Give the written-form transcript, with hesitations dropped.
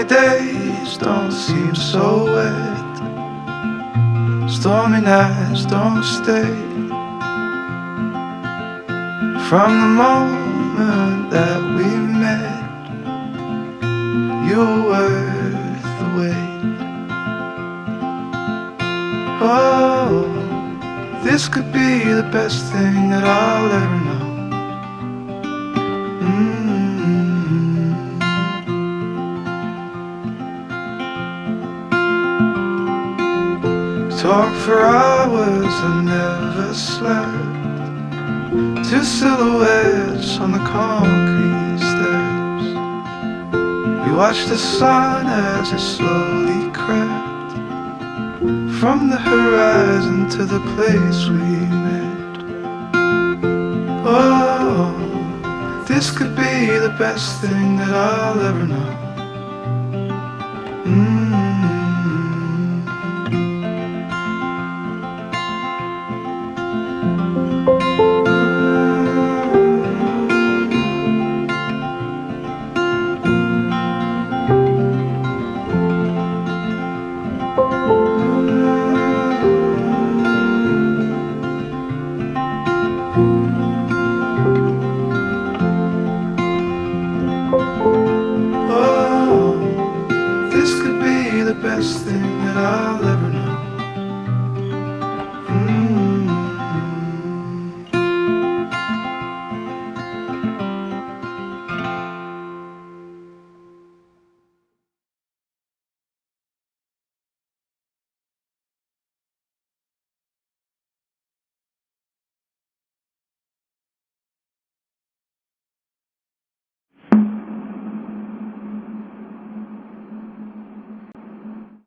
Sunny days don't seem so wet. Stormy nights don't stay. From the moment that we met, you were worth the wait. Oh, this could be the best thing that I'll ever know. Talk for hours and never slept. Two silhouettes on the concrete steps. We watched the sun as it slowly crept from the horizon to the place we met. Oh, this could be the best thing that I'll ever know. Best thing that I'll ever